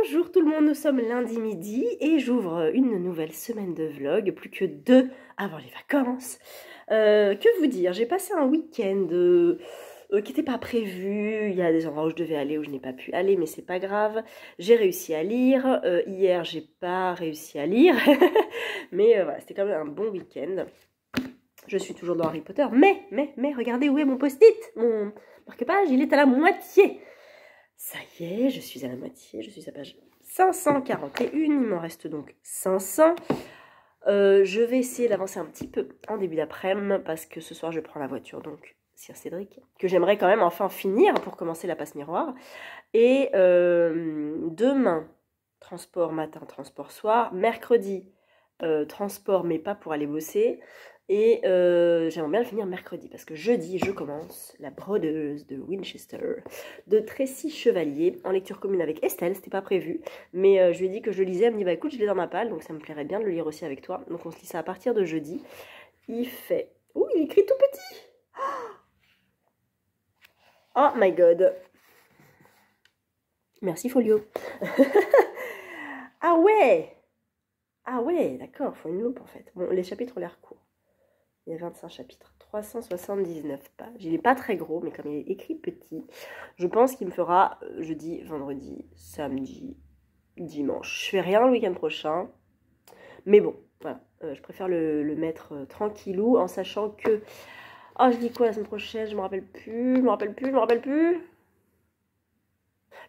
Bonjour tout le monde, nous sommes lundi midi et j'ouvre une nouvelle semaine de vlog, plus que 2 avant les vacances. Que vous dire, j'ai passé un week-end qui n'était pas prévu, il y a des endroits où je devais aller où je n'ai pas pu aller, mais c'est pas grave. J'ai réussi à lire, hier j'ai pas réussi à lire, mais voilà, c'était quand même un bon week-end. Je suis toujours dans Harry Potter, mais regardez où est mon post-it, mon marque-page, il est à la moitié. Ça y est, je suis à la moitié, je suis à page 541, il m'en reste donc 500. Je vais essayer d'avancer un petit peu en début d'après-midi parce que ce soir je prends la voiture, donc Sir Cédric, que j'aimerais quand même enfin finir pour commencer la passe miroir. Et demain, transport matin, transport soir. Mercredi, transport mais pas pour aller bosser. Et j'aimerais bien le finir mercredi parce que jeudi je commence La brodeuse de Winchester de Tracy Chevalier en lecture commune avec Estelle. C'était pas prévu, mais je lui ai dit que je le lisais. Elle me dit bah écoute, je l'ai dans ma palle, donc ça me plairait bien de le lire aussi avec toi. Donc on se lit ça à partir de jeudi. Il fait... Oh, il écrit tout petit. Oh my god. Merci Folio. Ah ouais. Ah ouais, d'accord, faut une loupe en fait. Bon, les chapitres ont l'air courts. Il y a 25 chapitres, 379 pages. Il n'est pas très gros, mais comme il est écrit petit, je pense qu'il me fera jeudi, vendredi, samedi, dimanche. Je fais rien le week-end prochain, mais bon, voilà. Je préfère le mettre tranquillou, en sachant que... Oh, je dis quoi la semaine prochaine? Je me rappelle plus.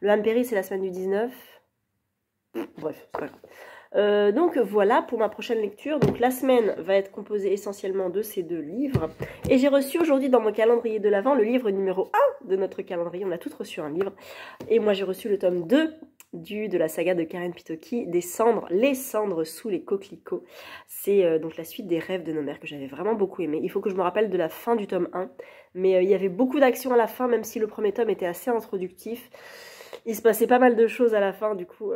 Le Hampéry, c'est la semaine du 19. Bref, c'est pas grave. Donc voilà pour ma prochaine lecture. Donc la semaine va être composée essentiellement de ces deux livres. Et j'ai reçu aujourd'hui dans mon calendrier de l'Avent le livre numéro 1 de notre calendrier. On a toutes reçu un livre. Et moi j'ai reçu le tome 2 de la saga de Karen Pitoki, Les cendres sous les coquelicots. C'est donc la suite des rêves de nos mères que j'avais vraiment beaucoup aimé. Il faut que je me rappelle de la fin du tome 1. Mais il y avait beaucoup d'action à la fin, même si le premier tome était assez introductif. Il se passait pas mal de choses à la fin, du coup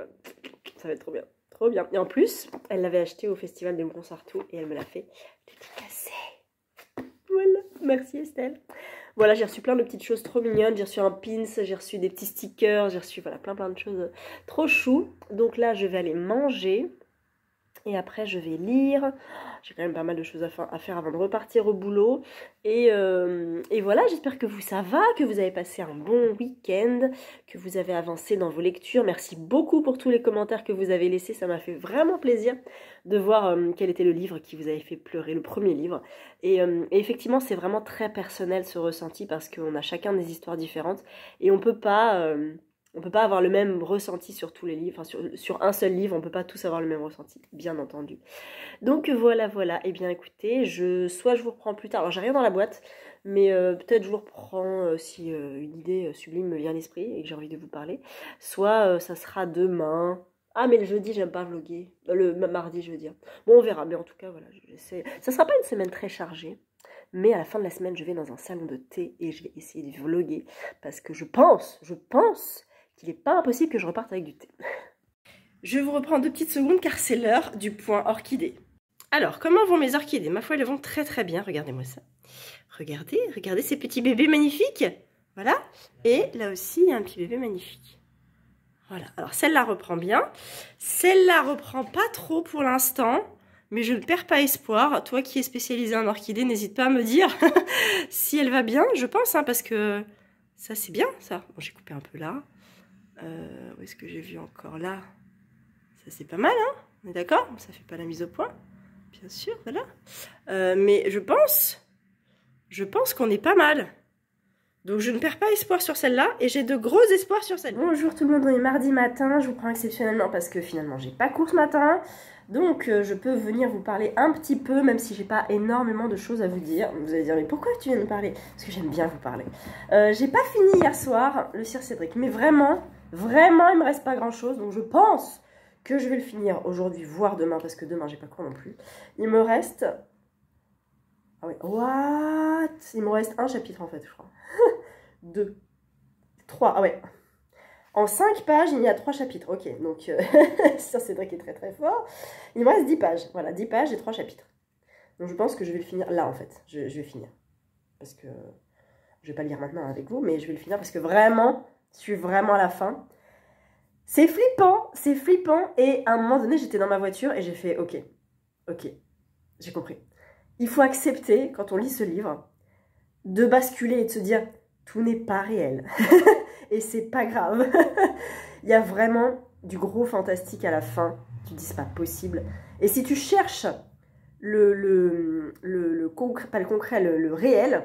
ça va être trop bien. Trop bien. Et en plus, elle l'avait acheté au festival de Monsartou et elle me l'a fait dédicacer. Voilà, merci Estelle. Voilà, j'ai reçu plein de petites choses trop mignonnes. J'ai reçu un pins, j'ai reçu des petits stickers, j'ai reçu voilà, plein de choses trop chou. Donc là, je vais aller manger. Et après, je vais lire. J'ai quand même pas mal de choses à faire avant de repartir au boulot. Et voilà, j'espère que ça va, que vous avez passé un bon week-end, que vous avez avancé dans vos lectures. Merci beaucoup pour tous les commentaires que vous avez laissés. Ça m'a fait vraiment plaisir de voir quel était le livre qui vous avait fait pleurer, le premier livre. Et effectivement, c'est vraiment très personnel ce ressenti parce qu'on a chacun des histoires différentes. Et on peut pas... On ne peut pas avoir le même ressenti sur tous les livres, enfin sur un seul livre, on ne peut pas tous avoir le même ressenti, bien entendu. Donc voilà. Eh bien écoutez, soit je vous reprends plus tard, alors j'ai rien dans la boîte, mais peut-être je vous reprends si une idée sublime me vient à l'esprit et que j'ai envie de vous parler. Soit ça sera demain. Ah mais le jeudi, j'aime pas vlogger. Le mardi, je veux dire. Bon, on verra, mais en tout cas, voilà, j'essaie. Ça sera pas une semaine très chargée. Mais à la fin de la semaine, je vais dans un salon de thé et je vais essayer de vlogger parce que je pense qu'il n'est pas impossible que je reparte avec du thé. Je vous reprends 2 petites secondes car c'est l'heure du point orchidée. Alors, comment vont mes orchidées? Ma foi, elles vont très très bien, regardez-moi ça. Regardez ces petits bébés magnifiques. Voilà, et là aussi, il y a un petit bébé magnifique. Voilà, alors celle-là reprend bien. Celle-là reprend pas trop pour l'instant, mais je ne perds pas espoir. Toi qui es spécialisée en orchidées, n'hésite pas à me dire si elle va bien, je pense, hein, parce que ça c'est bien, ça. Bon, j'ai coupé un peu là. Où est-ce que j'ai vu encore là? Ça c'est pas mal, hein? On est d'accord? Ça fait pas la mise au point, bien sûr, voilà. Mais je pense qu'on est pas mal. Donc je ne perds pas espoir sur celle-là et j'ai de gros espoirs sur celle-là. Bonjour tout le monde, on est mardi matin. Je vous prends exceptionnellement parce que finalement j'ai pas cours ce matin. Donc je peux venir vous parler un petit peu, même si j'ai pas énormément de choses à vous dire. Vous allez dire mais pourquoi tu viens me parler? Parce que j'aime bien vous parler. J'ai pas fini hier soir le Sir Cédric, mais vraiment il me reste pas grand chose. Donc je pense que je vais le finir aujourd'hui, voire demain, parce que demain j'ai pas cours non plus. Il me reste... Ah oui, what? Il me reste un chapitre en fait, je crois. 2, 3, ah ouais. En 5 pages, il y a 3 chapitres. Ok, donc Sir Cédric est très très fort. Il me reste 10 pages. Voilà, 10 pages et 3 chapitres. Donc je pense que je vais le finir là en fait. Je vais finir. Parce que je vais pas le lire maintenant avec vous, mais je vais le finir parce que vraiment, je suis vraiment à la fin. c'est flippant. Et à un moment donné, j'étais dans ma voiture et j'ai fait, ok, j'ai compris. Il faut accepter, quand on lit ce livre, de basculer et de se dire, tout n'est pas réel. Et c'est pas grave. Il y a vraiment du gros fantastique à la fin. Tu te dis, c'est pas possible. Et si tu cherches le concret, pas le concret, le réel,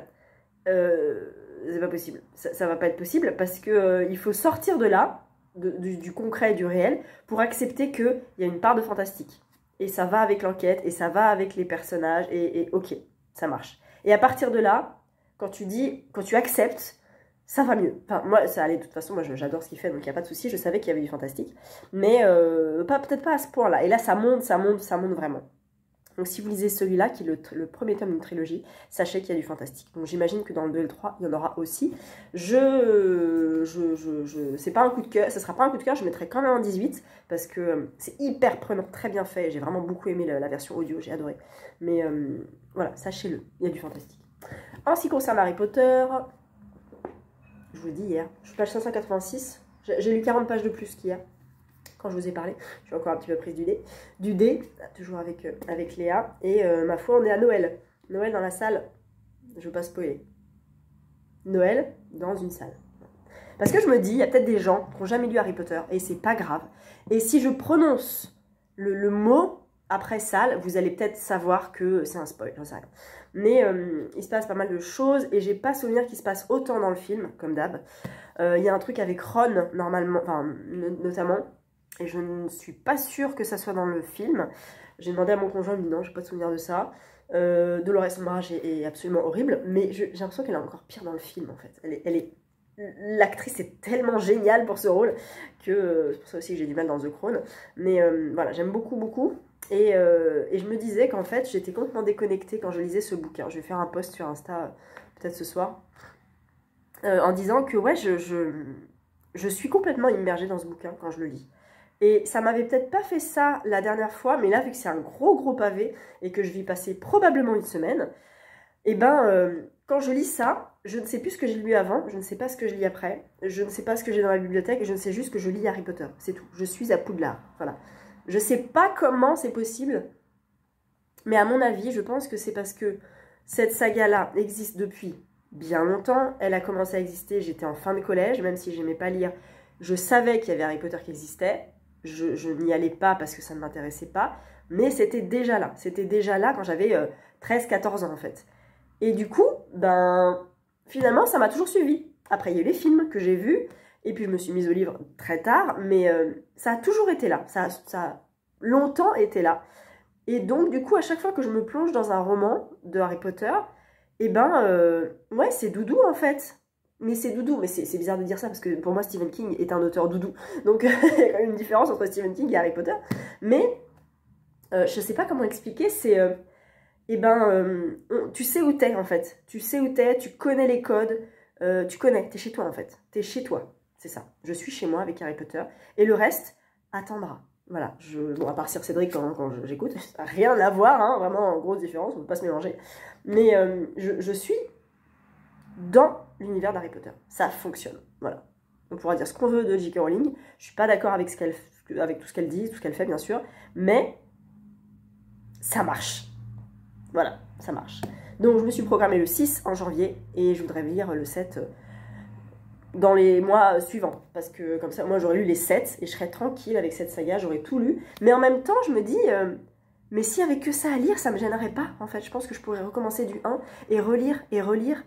c'est pas possible. Ça va pas être possible parce que il faut sortir de là, du concret et du réel, pour accepter qu'il y a une part de fantastique. Et ça va avec l'enquête, et ça va avec les personnages, et ok, ça marche. Et à partir de là, quand tu acceptes, ça va mieux. Enfin, moi, ça allait, de toute façon, moi j'adore ce qu'il fait, donc il n'y a pas de souci, je savais qu'il y avait du fantastique. Mais peut-être pas à ce point-là. Et là, ça monte vraiment. Donc si vous lisez celui-là, qui est le premier tome d'une trilogie, sachez qu'il y a du fantastique. Donc j'imagine que dans le 2 et le 3, il y en aura aussi. C'est pas un coup de cœur, ça sera pas un coup de cœur, je mettrai quand même un 18, parce que c'est hyper prenant, très bien fait, j'ai vraiment beaucoup aimé la version audio, j'ai adoré. Mais voilà, sachez-le, il y a du fantastique. En ce qui concerne Harry Potter, je vous l'ai dit hier, je suis page 586, j'ai lu 40 pages de plus qu'hier. Quand je vous ai parlé, je suis encore un petit peu prise du dé, toujours avec Léa, et ma foi, on est à Noël. Noël dans la salle, je ne veux pas spoiler. Noël dans une salle. Parce que je me dis, il y a peut-être des gens qui n'ont jamais lu Harry Potter, et c'est pas grave. Et si je prononce le mot après salle, vous allez peut-être savoir que c'est un spoil, j'en sais rien. Mais il se passe pas mal de choses, et j'ai pas souvenir qu'il se passe autant dans le film, comme d'hab. Il y a un truc avec Ron, normalement, enfin, notamment. Et je ne suis pas sûre que ça soit dans le film. J'ai demandé à mon conjoint, il me dit non, je n'ai pas de souvenir de ça. Dolores Umbridge est absolument horrible, mais j'ai l'impression qu'elle est encore pire dans le film en fait. L'actrice est tellement géniale pour ce rôle que c'est pour ça aussi que j'ai du mal dans The Crown. Mais voilà, j'aime beaucoup. Et je me disais qu'en fait, j'étais complètement déconnectée quand je lisais ce bouquin. Je vais faire un post sur Insta peut-être ce soir en disant que ouais, je suis complètement immergée dans ce bouquin quand je le lis. Et ça m'avait peut-être pas fait ça la dernière fois, mais là, vu que c'est un gros pavé et que je vais y passer probablement une semaine, et ben, quand je lis ça, je ne sais plus ce que j'ai lu avant, je ne sais pas ce que je lis après, je ne sais pas ce que j'ai dans la bibliothèque, et je ne sais juste que je lis Harry Potter, c'est tout. Je suis à Poudlard, voilà. Je sais pas comment c'est possible, mais à mon avis, je pense que c'est parce que cette saga-là existe depuis bien longtemps. Elle a commencé à exister, j'étais en fin de collège, même si j'aimais pas lire, je savais qu'il y avait Harry Potter qui existait. Je n'y allais pas parce que ça ne m'intéressait pas, mais c'était déjà là. C'était déjà là quand j'avais 13-14 ans en fait. Et du coup, ben, finalement, ça m'a toujours suivi. Après, il y a eu les films que j'ai vus, et puis je me suis mise au livre très tard, mais ça a toujours été là. Ça a longtemps été là. Et donc, du coup, à chaque fois que je me plonge dans un roman de Harry Potter, et ben, ouais, c'est doudou en fait. Mais c'est doudou, mais c'est bizarre de dire ça parce que pour moi Stephen King est un auteur doudou. Donc il y a quand même une différence entre Stephen King et Harry Potter. Mais je sais pas comment expliquer, c'est... tu sais où t'es en fait. Tu sais où t'es, tu connais les codes, t'es chez toi en fait. T'es chez toi, c'est ça. Je suis chez moi avec Harry Potter et le reste attendra. Voilà, bon, à part Sir Cédric quand j'écoute, ça n'a rien à voir, hein, vraiment grosse différence, on ne peut pas se mélanger. Mais je suis dans l'univers d'Harry Potter. Ça fonctionne, voilà. On pourra dire ce qu'on veut de J.K. Rowling, je suis pas d'accord avec tout ce qu'elle dit, tout ce qu'elle fait bien sûr, mais ça marche. Voilà, ça marche. Donc je me suis programmé le 6 en janvier et je voudrais lire le 7 dans les mois suivants. Parce que comme ça, moi j'aurais lu les 7 et je serais tranquille avec cette saga, j'aurais tout lu. Mais en même temps, je me dis, mais s'il y avait que ça à lire, ça me gênerait pas. En fait, je pense que je pourrais recommencer du 1 et relire et relire.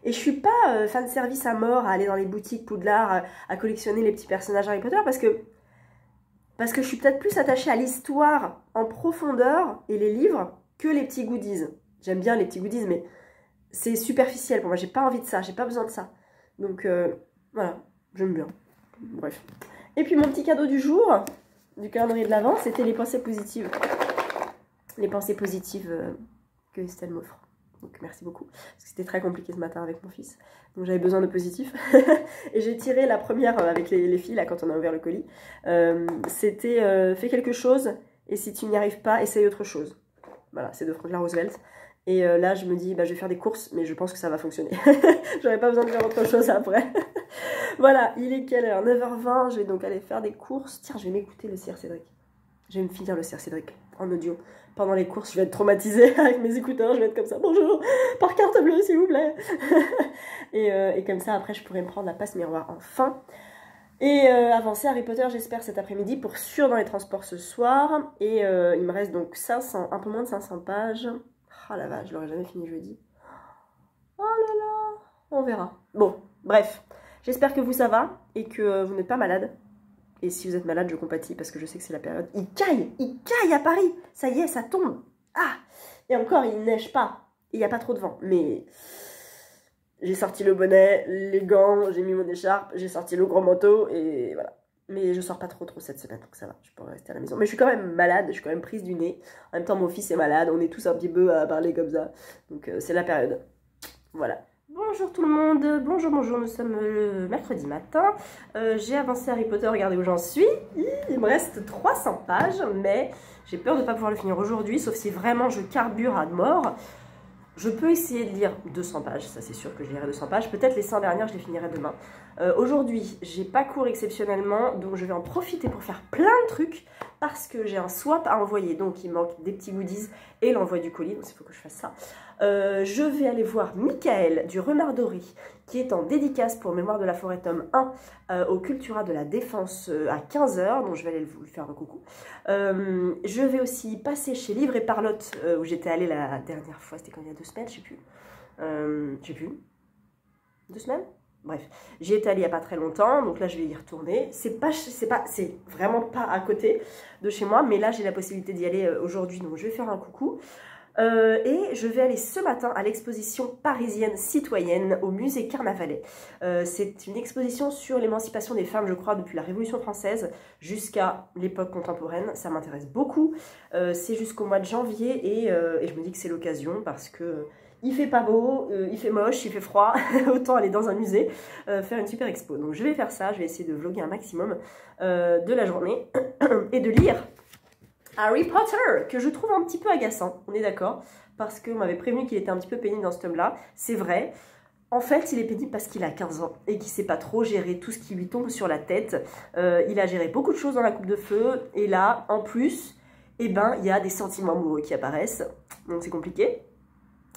Et je suis pas fan service à mort à aller dans les boutiques Poudlard, à collectionner les petits personnages Harry Potter parce que je suis peut-être plus attachée à l'histoire en profondeur et les livres que les petits goodies. J'aime bien les petits goodies, mais c'est superficiel pour moi. J'ai pas envie de ça, j'ai pas besoin de ça. Donc voilà, j'aime bien. Bref. Et puis mon petit cadeau du jour, du calendrier de l'Avent, c'était les pensées positives. Les pensées positives que Estelle m'offre. Donc merci beaucoup, parce que c'était très compliqué ce matin avec mon fils. Donc j'avais besoin de positif. Et j'ai tiré la première avec les filles, là, quand on a ouvert le colis. C'était fais quelque chose, et si tu n'y arrives pas, essaye autre chose. Voilà, c'est de Franklin Roosevelt. Et là, je me dis, bah, je vais faire des courses, mais je pense que ça va fonctionner. J'aurais pas besoin de faire autre chose après. Voilà, il est quelle heure? 9h20, je vais donc aller faire des courses. Tiens, je vais m'écouter le Sir Cédric. Je vais me finir le Sir Cédric en audio. Pendant les courses, je vais être traumatisée avec mes écouteurs, je vais être comme ça. Bonjour, par carte bleue, s'il vous plaît. et comme ça, après, je pourrai me prendre la passe miroir enfin. Et avancer Harry Potter, j'espère, cet après-midi, pour sûr dans les transports ce soir. Et il me reste donc 500, un peu moins de 500 pages. Ah la vache, je l'aurais jamais fini jeudi. Oh là là, on verra. Bon, bref, j'espère que vous ça va et que vous n'êtes pas malade. Et si vous êtes malade, je compatis parce que je sais que c'est la période. Il caille à Paris. Ça y est, ça tombe. Ah, et encore, il neige pas. Il n'y a pas trop de vent. Mais j'ai sorti le bonnet, les gants, j'ai mis mon écharpe, j'ai sorti le gros manteau et voilà. Mais je sors pas trop cette semaine, donc ça va, je pourrais rester à la maison. Mais je suis quand même malade, je suis quand même prise du nez. En même temps, mon fils est malade, on est tous un petit peu à parler comme ça. Donc c'est la période. Voilà. Bonjour tout le monde, bonjour, nous sommes le mercredi matin. J'ai avancé Harry Potter, regardez où j'en suis. Il me reste 300 pages, mais j'ai peur de ne pas pouvoir le finir aujourd'hui, sauf si vraiment je carbure à mort. Je peux essayer de lire 200 pages, ça c'est sûr que je lirai 200 pages. Peut-être les 100 dernières, je les finirai demain. Aujourd'hui, j'ai pas cours exceptionnellement, donc je vais en profiter pour faire plein de trucs parce que j'ai un swap à envoyer. Donc il manque des petits goodies et l'envoi du colis, donc il faut que je fasse ça. Je vais aller voir Michael du Renard Doré qui est en dédicace pour Mémoire de la Forêt tome 1 au Cultura de la Défense à 15h, donc je vais aller lui faire un coucou. Je vais aussi passer chez Livre et Parlotte où j'étais allée la dernière fois, c'était quand il y a 2 semaines, je sais plus. 2 semaines? Bref, j'y étais allée il n'y a pas très longtemps, donc là je vais y retourner. C'est vraiment pas à côté de chez moi, mais là j'ai la possibilité d'y aller aujourd'hui, donc je vais faire un coucou. Et je vais aller ce matin à l'exposition parisienne citoyenne au musée Carnavalet. C'est une exposition sur l'émancipation des femmes, je crois, depuis la Révolution française jusqu'à l'époque contemporaine. Ça m'intéresse beaucoup. C'est jusqu'au mois de janvier et je me dis que c'est l'occasion parce que il fait pas beau, il fait moche, il fait froid. Autant aller dans un musée, faire une super expo. Donc je vais faire ça, je vais essayer de vlogger un maximum de la journée et de lire Harry Potter, que je trouve un petit peu agaçant, on est d'accord, parce qu'on m'avait prévenu qu'il était un petit peu pénible dans ce tome-là, c'est vrai. En fait, il est pénible parce qu'il a 15 ans et qu'il ne sait pas trop gérer tout ce qui lui tombe sur la tête. Il a géré beaucoup de choses dans la coupe de feu, et là, en plus, eh ben, il y a des sentiments amoureux qui apparaissent, donc c'est compliqué.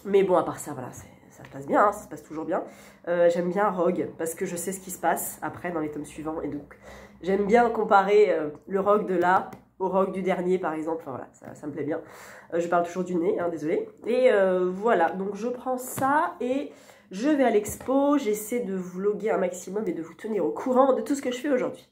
Mais bon, à part ça, voilà, ça se passe bien, hein, ça se passe toujours bien. J'aime bien Rogue, parce que je sais ce qui se passe après dans les tomes suivants, et donc j'aime bien comparer le Rogue de là au Rogue du dernier par exemple, enfin voilà, ça me plaît bien. Je parle toujours du nez, hein, désolé. Et voilà, donc je prends ça et je vais à l'expo, j'essaie de vlogger un maximum et de vous tenir au courant de tout ce que je fais aujourd'hui.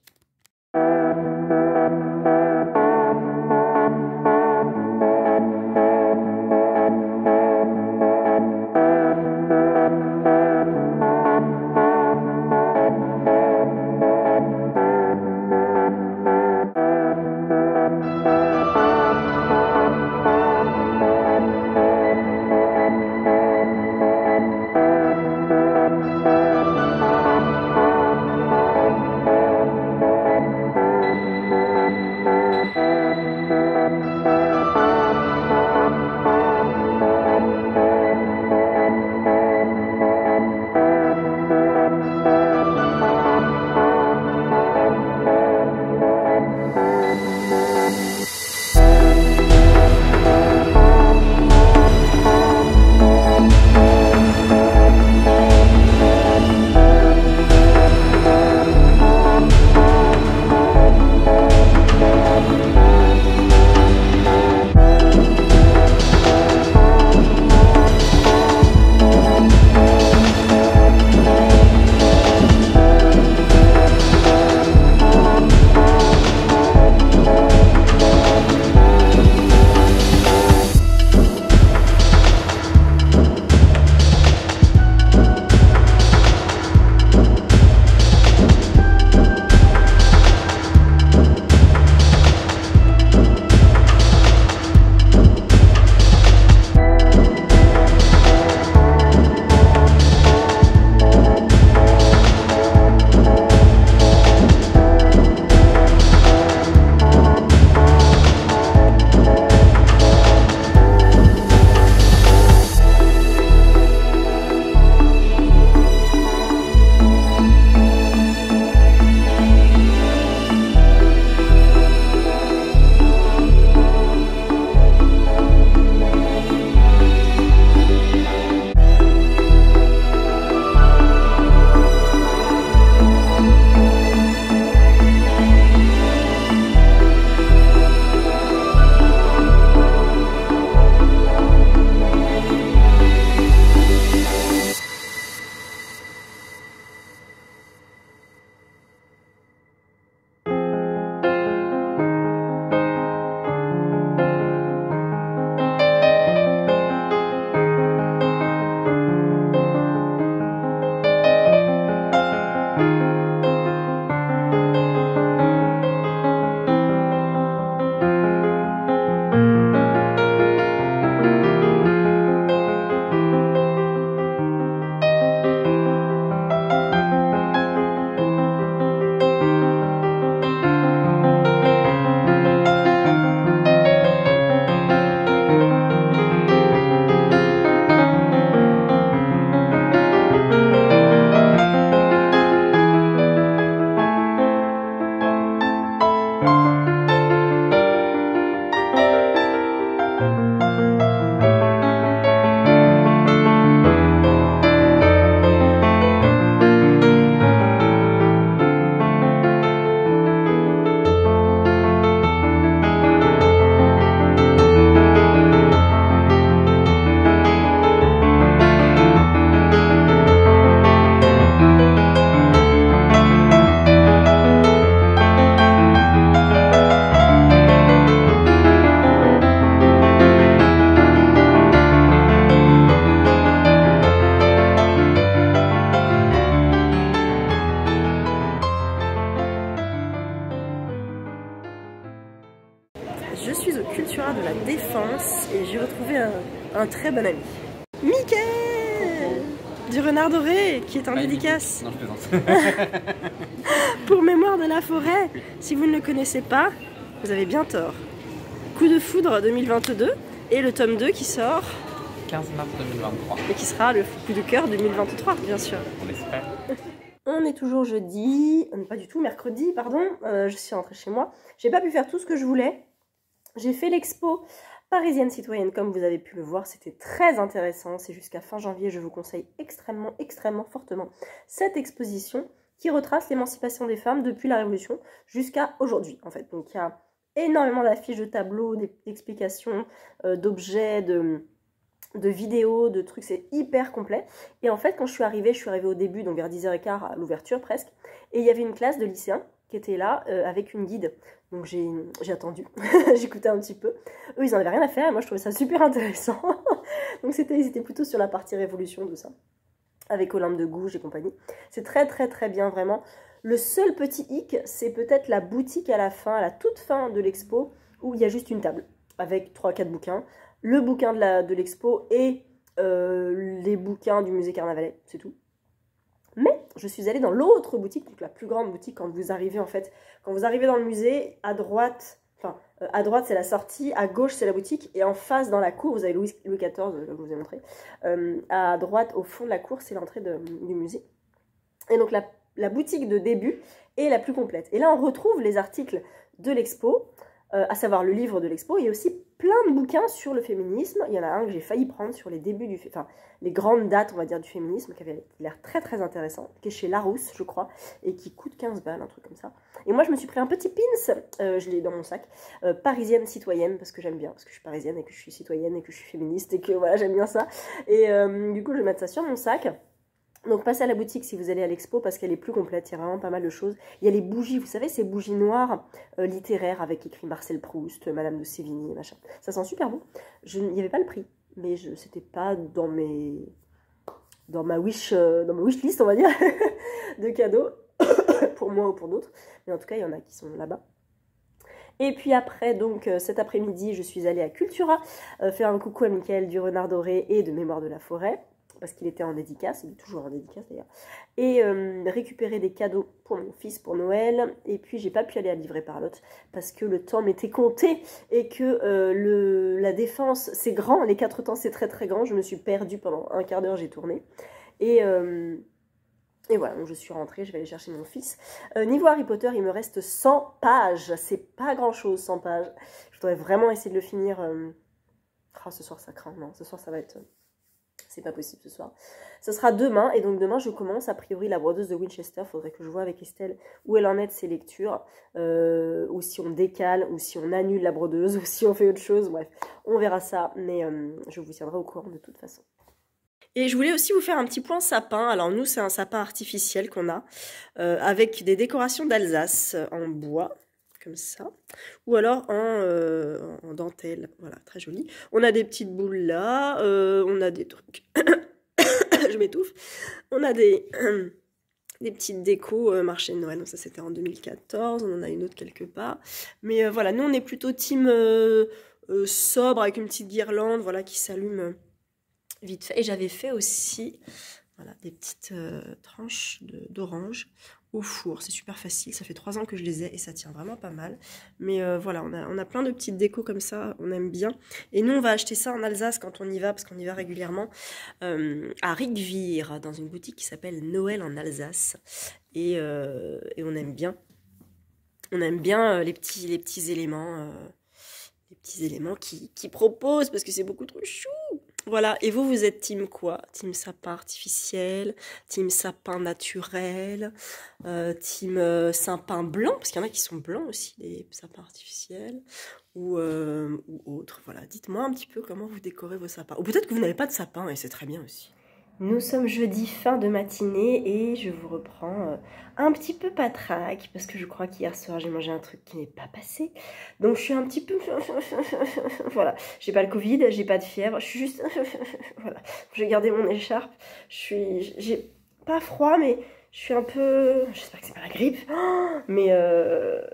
et j'ai retrouvé un très bon ami. Mickey du Renard Doré, qui est en dédicace. Non, je plaisante. Pour Mémoire de la Forêt. Si vous ne le connaissez pas, vous avez bien tort. Coup de foudre 2022 et le tome 2 qui sort 15 mars 2023. et qui sera le coup de cœur 2023, bien sûr. On espère. On est toujours jeudi, pas du tout, mercredi, pardon. Je suis rentrée chez moi. J'ai pas pu faire tout ce que je voulais. J'ai fait l'expo Parisienne Citoyenne, comme vous avez pu le voir. C'était très intéressant. C'est jusqu'à fin janvier. Je vous conseille extrêmement, extrêmement fortement cette exposition qui retrace l'émancipation des femmes depuis la Révolution jusqu'à aujourd'hui, en fait. Donc, il y a énormément d'affiches, de tableaux, d'explications, d'objets, de vidéos, de trucs, c'est hyper complet. Et en fait, quand je suis arrivée au début, donc vers 10h15 à l'ouverture presque, et il y avait une classe de lycéens qui était là avec une guide. Donc j'ai attendu, j'écoutais un petit peu. Eux, ils en avaient rien à faire, et moi je trouvais ça super intéressant. Donc ils étaient plutôt sur la partie révolution de ça, avec Olympe de Gouges et compagnie. C'est très très très bien, vraiment. Le seul petit hic, c'est peut-être la boutique à la fin, à la toute fin de l'expo, où il y a juste une table, avec 3-4 bouquins. Le bouquin de l'expo et les bouquins du musée Carnavalet, c'est tout. Mais je suis allée dans l'autre boutique, donc la plus grande boutique quand vous arrivez en fait. Quand vous arrivez dans le musée, à droite, à droite c'est la sortie, à gauche c'est la boutique, et en face dans la cour, vous avez Louis XIV, comme je vous ai montré. À droite, au fond de la cour, c'est l'entrée du musée. Et donc la boutique de début est la plus complète. Et là on retrouve les articles de l'expo, à savoir le livre de l'expo, et aussi plein de bouquins sur le féminisme. Il y en a un que j'ai failli prendre sur les débuts les grandes dates, on va dire, du féminisme, qui avait l'air très très intéressant, qui est chez Larousse, je crois, et qui coûte 15 balles, un truc comme ça. Et moi, je me suis pris un petit pins, je l'ai dans mon sac, Parisienne Citoyenne, parce que j'aime bien, parce que je suis parisienne, et que je suis citoyenne, et que je suis féministe, et que voilà, j'aime bien ça. Et du coup, je vais mettre ça sur mon sac. Donc passez à la boutique si vous allez à l'expo parce qu'elle est plus complète, il y a vraiment pas mal de choses. Il y a les bougies, vous savez, ces bougies noires littéraires avec écrit Marcel Proust, Madame de Sévigné, machin. Ça sent super bon. Il n'y avait pas le prix, mais c'était pas dans ma wish list, on va dire, de cadeaux, pour moi ou pour d'autres. Mais en tout cas, il y en a qui sont là-bas. Et puis après, donc cet après-midi, je suis allée à Cultura faire un coucou à Mickaël du Renard Doré et de Mémoire de la Forêt, parce qu'il était en dédicace, il est toujours en dédicace d'ailleurs, et récupérer des cadeaux pour mon fils pour Noël. Et puis j'ai pas pu aller à Livrer par Lot parce que le temps m'était compté et que la Défense c'est grand, les 4 temps c'est très très grand. Je me suis perdue pendant un quart d'heure, j'ai tourné et voilà, donc je suis rentrée, je vais aller chercher mon fils. Niveau Harry Potter, il me reste 100 pages, c'est pas grand chose 100 pages. Je voudrais vraiment essayer de le finir. Oh, ce soir ça craint, non, ce soir ça va être... C'est pas possible ce soir. Ce sera demain, et donc demain je commence a priori la brodeuse de Winchester. Faudrait que je vois avec Estelle où elle en est de ses lectures, ou si on décale, ou si on annule la brodeuse, ou si on fait autre chose. Bref, on verra ça, mais je vous tiendrai au courant de toute façon. Et je voulais aussi vous faire un petit point sapin. Alors nous, c'est un sapin artificiel qu'on a, avec des décorations d'Alsace en bois, comme ça, ou alors en dentelle, voilà, très joli. On a des petites boules là, on a des trucs, je m'étouffe, on a des petites décos marché de Noël, donc ça c'était en 2014, on en a une autre quelque part, mais voilà, nous on est plutôt team sobre, avec une petite guirlande, voilà, qui s'allume vite fait. Et j'avais fait aussi, voilà, des petites tranches d'orange au four, c'est super facile, ça fait 3 ans que je les ai et ça tient vraiment pas mal. Mais voilà, on a plein de petites décos comme ça, on aime bien. Et nous, on va acheter ça en Alsace quand on y va, parce qu'on y va régulièrement, à Rigvir, dans une boutique qui s'appelle Noël en Alsace. Et on aime bien. On aime bien les petits éléments qui proposent, parce que c'est beaucoup trop chou. Voilà, et vous êtes team quoi? Team sapin artificiel, team sapin naturel, team sapin blanc, parce qu'il y en a qui sont blancs aussi, des sapins artificiels, ou autres. Voilà, dites-moi un petit peu comment vous décorez vos sapins. Ou peut-être que vous n'avez pas de sapin, et c'est très bien aussi. Nous sommes jeudi fin de matinée et je vous reprends un petit peu patraque parce que je crois qu'hier soir j'ai mangé un truc qui n'est pas passé. Donc je suis un petit peu... Voilà, j'ai pas le Covid, j'ai pas de fièvre, je suis juste... Voilà, j'ai gardé mon écharpe, j'ai pas froid mais je suis un peu... J'espère que c'est pas la grippe, mais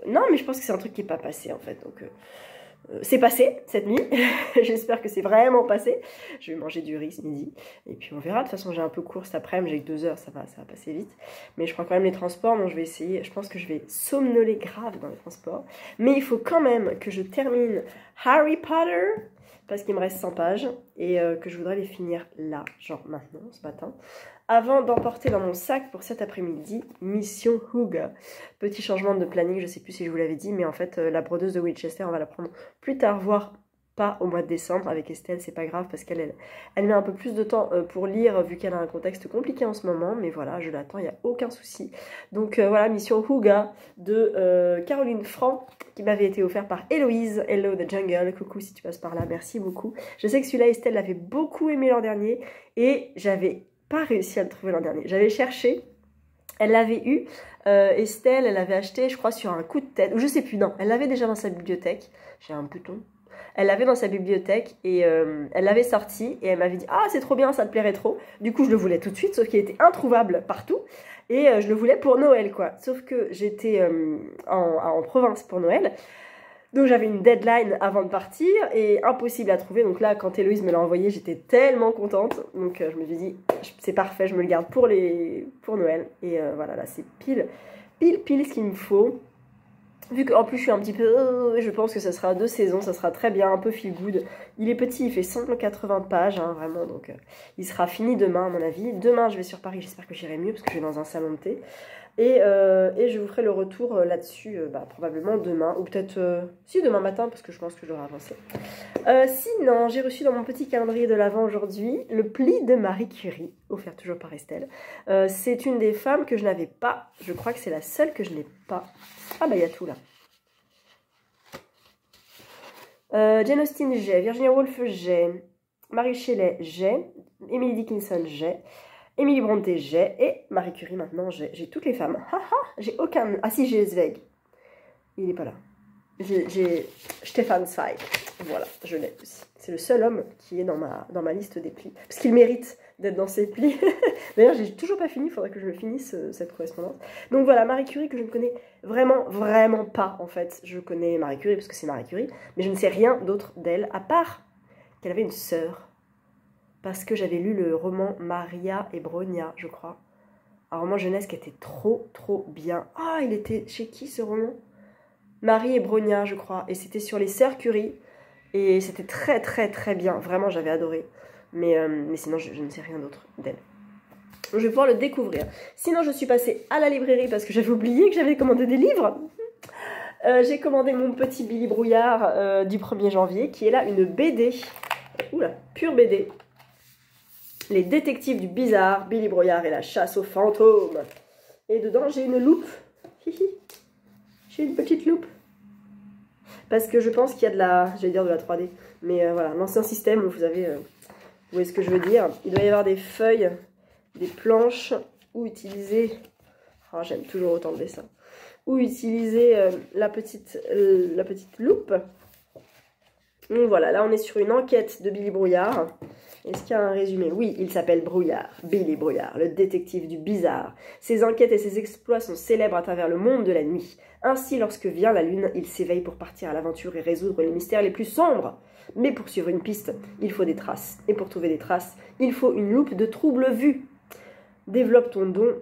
non mais je pense que c'est un truc qui n'est pas passé en fait. Donc C'est passé cette nuit, j'espère que c'est vraiment passé. Je vais manger du riz ce midi, et puis on verra. De toute façon, j'ai un peu cours cet après-midi, j'ai que 2 heures, ça va passer vite. Mais je prends quand même les transports, donc je vais essayer. Je pense que je vais somnoler grave dans les transports. Mais il faut quand même que je termine Harry Potter, parce qu'il me reste 100 pages, et que je voudrais les finir là, genre maintenant, ce matin, avant d'emporter dans mon sac pour cet après-midi, Mission Hooga. Petit changement de planning, je sais plus si je vous l'avais dit, mais en fait, la brodeuse de Winchester, on va la prendre plus tard, voire pas au mois de décembre. Avec Estelle, c'est pas grave, parce qu'elle met un peu plus de temps pour lire, vu qu'elle a un contexte compliqué en ce moment, mais voilà, je l'attends, il n'y a aucun souci. Donc voilà, Mission Hooga de Caroline Franc, qui m'avait été offert par Héloïse, Hello the Jungle, coucou si tu passes par là, merci beaucoup. Je sais que celui-là, Estelle l'avait beaucoup aimé l'an dernier, et j'avais pas réussi à le trouver l'an dernier. J'avais cherché, elle l'avait eu, Estelle, elle l'avait acheté, je crois, sur un coup de tête, ou je sais plus, non, elle l'avait déjà dans sa bibliothèque, j'ai un bouton, elle l'avait dans sa bibliothèque, et elle l'avait sorti, et elle m'avait dit, ah c'est trop bien, ça te plairait trop, du coup je le voulais tout de suite, sauf qu'il était introuvable partout, et je le voulais pour Noël, quoi, sauf que j'étais en province pour Noël, donc j'avais une deadline avant de partir et impossible à trouver. Donc là, quand Héloïse me l'a envoyé, j'étais tellement contente. Donc je me suis dit, c'est parfait, je me le garde pour Noël. Et voilà, là c'est pile ce qu'il me faut. Vu qu'en plus je suis un petit peu... je pense que ça sera 2 saisons, ça sera très bien, un peu feel good. Il est petit, il fait 180 pages, hein, vraiment. Donc il sera fini demain à mon avis. Demain je vais sur Paris, j'espère que j'irai mieux parce que je vais dans un salon de thé. Et je vous ferai le retour là-dessus, probablement demain, ou peut-être si demain matin, parce que je pense que j'aurai avancé. Sinon, j'ai reçu dans mon petit calendrier de l'Avent aujourd'hui le pli de Marie Curie, offert toujours par Estelle. C'est une des femmes que je n'avais pas, je crois que c'est la seule que je n'ai pas. Ah bah il y a tout là. Jane Austen, j'ai. Virginia Woolf, j'ai. Mary Shelley, j'ai. Emily Dickinson, j'ai. Emily Brontë, j'ai. Et Marie Curie, maintenant, j'ai. J'ai toutes les femmes. J'ai aucun... Ah si, j'ai Zweig. Il n'est pas là. J'ai Stefan Zweig. Voilà, je l'ai aussi. C'est le seul homme qui est dans ma liste des plis. Parce qu'il mérite d'être dans ces plis. D'ailleurs, j'ai toujours pas fini. Il faudrait que je le finisse, cette correspondance. Donc voilà, Marie Curie que je ne connais vraiment pas, en fait. Je connais Marie Curie parce que c'est Marie Curie. Mais je ne sais rien d'autre d'elle, à part qu'elle avait une sœur. Parce que j'avais lu le roman Maria et Bronia, je crois. Un roman jeunesse qui était trop bien. Ah, il était chez qui ce roman? Marie et Bronia, je crois. Et c'était sur les sœurs Curie. Et c'était très bien. Vraiment, j'avais adoré. Mais sinon, je ne sais rien d'autre d'elle. Je vais pouvoir le découvrir. Sinon, je suis passée à la librairie parce que j'avais oublié que j'avais commandé des livres. J'ai commandé mon petit Billy Brouillard du 1er janvier, qui est là une BD. Oula, pure BD. Les détectives du bizarre, Billy Brouillard et la chasse aux fantômes. Et dedans, j'ai une loupe. J'ai une petite loupe. Parce que je pense qu'il y a de la... J'allais dire de la 3D. Mais voilà, l'ancien système, vous avez... où est-ce que je veux dire? Il doit y avoir des feuilles, des planches, où utiliser... Oh, j'aime toujours autant le dessin. Où utiliser la petite loupe. Donc voilà, là on est sur une enquête de Billy Brouillard. Est-ce qu'il y a un résumé? Oui, il s'appelle Brouillard, Billy Brouillard, le détective du bizarre. Ses enquêtes et ses exploits sont célèbres à travers le monde de la nuit. Ainsi, lorsque vient la lune, il s'éveille pour partir à l'aventure et résoudre les mystères les plus sombres. Mais pour suivre une piste, il faut des traces. Et pour trouver des traces, il faut une loupe de trouble vue. Développe ton don,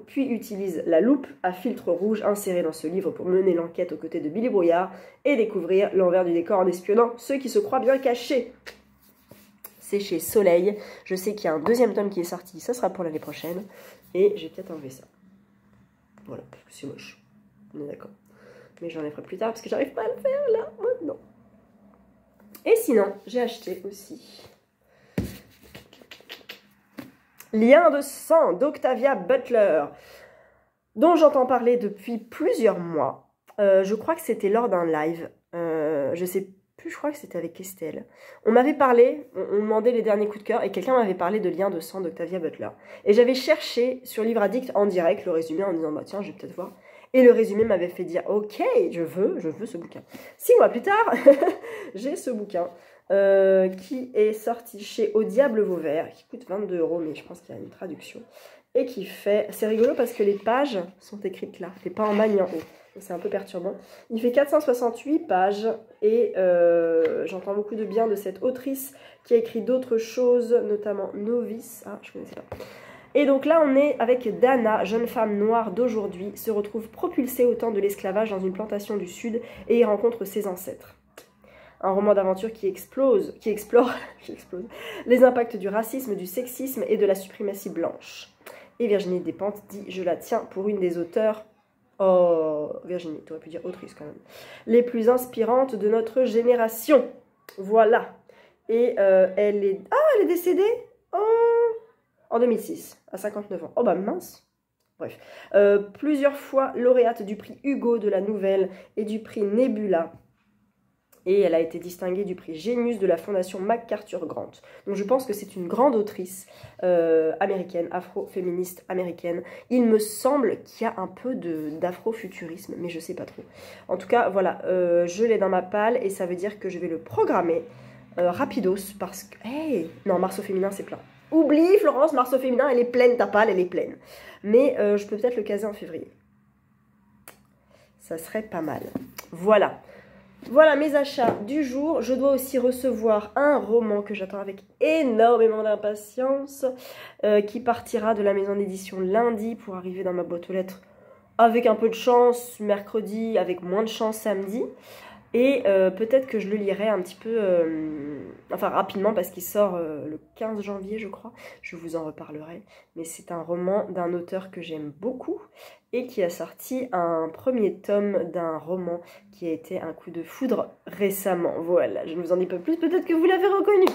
puis utilise la loupe à filtre rouge insérée dans ce livre pour mener l'enquête aux côtés de Billy Brouillard et découvrir l'envers du décor en espionnant ceux qui se croient bien cachés. C'est chez Soleil. Je sais qu'il y a un 2e tome qui est sorti, ça sera pour l'année prochaine. Et j'ai peut-être enlevé ça. Voilà, parce que c'est moche. On est d'accord. Mais j'en ferai plus tard parce que j'arrive pas à le faire là, maintenant. Et sinon, j'ai acheté aussi Lien de sang d'Octavia Butler, dont j'entends parler depuis plusieurs mois. Je crois que c'était lors d'un live. Je sais plus, je crois que c'était avec Estelle. On m'avait parlé, on demandait les derniers coups de cœur, et quelqu'un m'avait parlé de Lien de sang d'Octavia Butler. Et j'avais cherché sur Livre Addict en direct le résumé en disant, bah tiens, je vais peut-être voir. Et le résumé m'avait fait dire, ok, je veux ce bouquin. 6 mois plus tard, j'ai ce bouquin. Qui est sorti chez Au Diable Vauvert, qui coûte 22 €, mais je pense qu'il y a une traduction. Et qui fait... C'est rigolo parce que les pages sont écrites là, et pas en magne en haut. C'est un peu perturbant. Il fait 468 pages et j'entends beaucoup de bien de cette autrice qui a écrit d'autres choses, notamment Novice. Ah, je ne connaissais pas. Et donc là, on est avec Dana, jeune femme noire d'aujourd'hui, se retrouve propulsée au temps de l'esclavage dans une plantation du Sud et y rencontre ses ancêtres. Un roman d'aventure qui explore les impacts du racisme, du sexisme et de la suprématie blanche. Et Virginie Despentes dit « Je la tiens pour une des auteurs... » Oh, Virginie, tu aurais pu dire autrice quand même. Les plus inspirantes de notre génération. Voilà. Et elle est... Ah, elle est décédée en 2006, à 59 ans. Oh bah mince. Bref. Plusieurs fois lauréate du prix Hugo de la nouvelle et du prix Nebula. Et elle a été distinguée du prix Genius de la fondation MacArthur Grant. Donc je pense que c'est une grande autrice américaine, afro-féministe américaine. Il me semble qu'il y a un peu d'afrofuturisme, mais je ne sais pas trop. En tout cas, voilà, je l'ai dans ma palle et ça veut dire que je vais le programmer rapidos parce que... Hey, non, Mars au féminin, c'est plein. Oublie, Florence, Mars au féminin, elle est pleine, ta palle, elle est pleine. Mais je peux peut-être le caser en février. Ça serait pas mal. Voilà. Voilà mes achats du jour. Je dois aussi recevoir un roman que j'attends avec énormément d'impatience qui partira de la maison d'édition lundi pour arriver dans ma boîte aux lettres avec un peu de chance mercredi, avec moins de chance samedi. Et peut-être que je le lirai un petit peu, enfin rapidement parce qu'il sort le 15 janvier je crois, je vous en reparlerai. Mais c'est un roman d'un auteur que j'aime beaucoup et qui a sorti un premier tome d'un roman qui a été un coup de foudre récemment. Voilà, je ne vous en dis pas plus, peut-être que vous l'avez reconnu.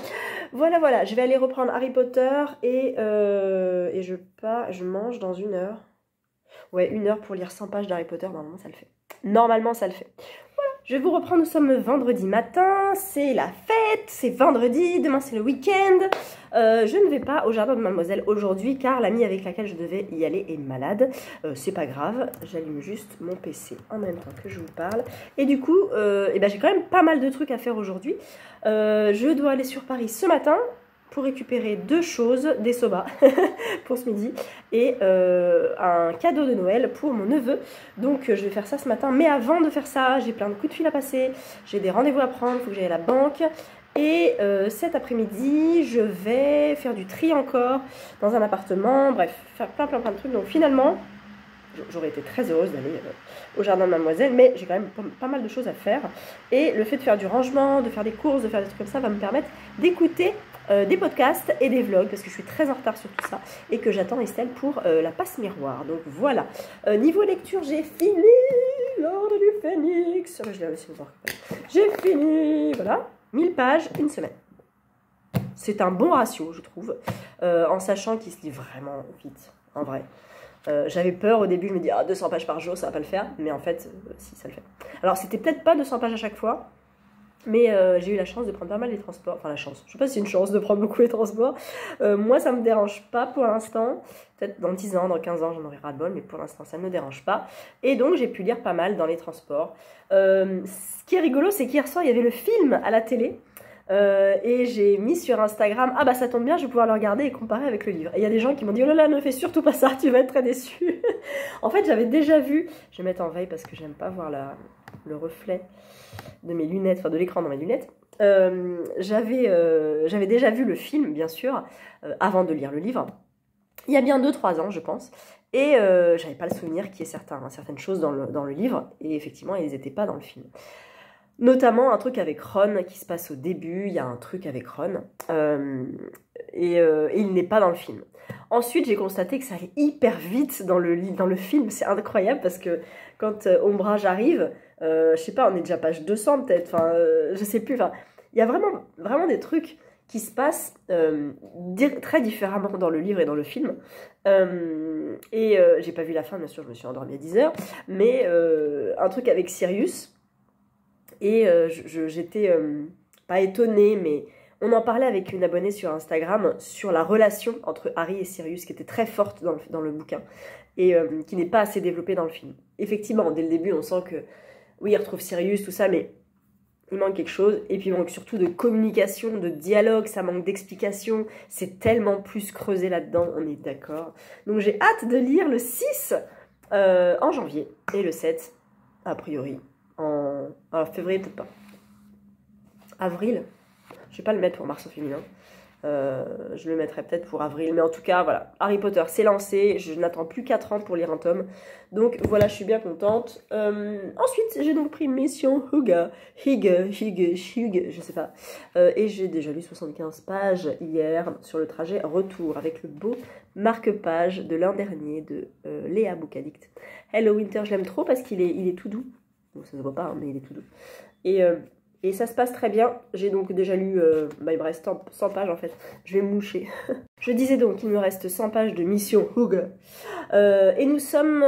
Voilà, voilà, je vais aller reprendre Harry Potter et je mange dans 1 heure. Ouais, 1 heure pour lire 100 pages d'Harry Potter, normalement ça le fait. Normalement ça le fait. Je vais vous reprendre, nous sommes vendredi matin, c'est la fête, c'est vendredi, demain c'est le week-end. Je ne vais pas au jardin de Mademoiselle aujourd'hui car l'amie avec laquelle je devais y aller est malade. C'est pas grave, j'allume juste mon PC en même temps que je vous parle. Et du coup, j'ai quand même pas mal de trucs à faire aujourd'hui. Je dois aller sur Paris ce matin pour récupérer 2 choses, des soba pour ce midi et un cadeau de Noël pour mon neveu. Donc je vais faire ça ce matin. Mais avant de faire ça, j'ai plein de coups de fil à passer, j'ai des rendez-vous à prendre, il faut que j'aille à la banque. Et cet après-midi, je vais faire du tri encore dans un appartement. Bref, faire plein de trucs. Donc finalement, j'aurais été très heureuse d'aller au jardin de Mademoiselle, mais j'ai quand même pas mal de choses à faire. Et le fait de faire du rangement, de faire des courses, de faire des trucs comme ça, va me permettre d'écouter des podcasts et des vlogs, parce que je suis très en retard sur tout ça, et que j'attends Estelle pour la passe miroir. Donc voilà. Niveau lecture, j'ai fini l'Ordre du Phénix. Je l'ai aussi voir. J'ai fini, voilà. 1000 pages, 1 semaine. C'est un bon ratio, je trouve, en sachant qu'il se lit vraiment vite, en vrai. J'avais peur au début, je me dis 200 pages par jour, ça va pas le faire, mais en fait, si, ça le fait. Alors, c'était peut-être pas 200 pages à chaque fois, mais j'ai eu la chance de prendre pas mal les transports, enfin la chance, je sais pas si c'est une chance de prendre beaucoup les transports. Moi, ça me dérange pas pour l'instant, peut-être dans 10 ans, dans 15 ans, j'en aurai ras-le-bol, mais pour l'instant, ça ne me dérange pas. Et donc, j'ai pu lire pas mal dans les transports. Ce qui est rigolo, c'est qu'hier soir, il y avait le film à la télé. Et j'ai mis sur Instagram, ah bah ça tombe bien, je vais pouvoir le regarder et comparer avec le livre. Et il y a des gens qui m'ont dit, oh là là, ne fais surtout pas ça, tu vas être très déçu. En fait, j'avais déjà vu, je vais mettre en veille parce que j'aime pas voir le reflet de mes lunettes, enfin de l'écran dans mes lunettes. J'avais déjà vu le film, bien sûr, avant de lire le livre. Il y a bien 2-3 ans, je pense. Et j'avais pas le souvenir qu'il y ait certaines choses dans le livre. Et effectivement, ils n'étaient pas dans le film. Notamment un truc avec Ron qui se passe au début, il y a un truc avec Ron, et il n'est pas dans le film. Ensuite, j'ai constaté que ça allait hyper vite dans le film, c'est incroyable parce que quand Ombrage arrive, je sais pas, on est déjà page 200 peut-être, enfin, je sais plus, enfin, il y a vraiment des trucs qui se passent très différemment dans le livre et dans le film. J'ai pas vu la fin, bien sûr, je me suis endormie à 10h, mais un truc avec Sirius. Et j'étais pas étonnée, mais on en parlait avec une abonnée sur Instagram sur la relation entre Harry et Sirius qui était très forte dans le bouquin et qui n'est pas assez développée dans le film. Effectivement, dès le début, on sent que, oui, il retrouve Sirius, tout ça, mais il manque quelque chose. Et puis, il manque surtout de communication, de dialogue, ça manque d'explication. C'est tellement plus creusé là-dedans, on est d'accord. Donc, j'ai hâte de lire le 6 en janvier et le 7 a priori. Alors, février, peut-être pas. Avril, je vais pas le mettre pour mars au féminin. Je le mettrai peut-être pour avril. Mais en tout cas, voilà. Harry Potter, c'est lancé. Je n'attends plus 4 ans pour lire un tome. Donc voilà, je suis bien contente. Ensuite, j'ai donc pris Mission Huga. Hige, je sais pas. Et j'ai déjà lu 75 pages hier sur le trajet retour avec le beau marque-page de l'an dernier de Léa Bookaddict. Hello Winter, je l'aime trop parce qu'il est tout doux. Bon, ça se voit pas, hein, mais il est tout doux. Et ça se passe très bien. J'ai donc déjà lu, il me reste 100 pages en fait. Je vais me moucher. Je disais donc qu'il me reste 100 pages de Mission Huga. Et nous sommes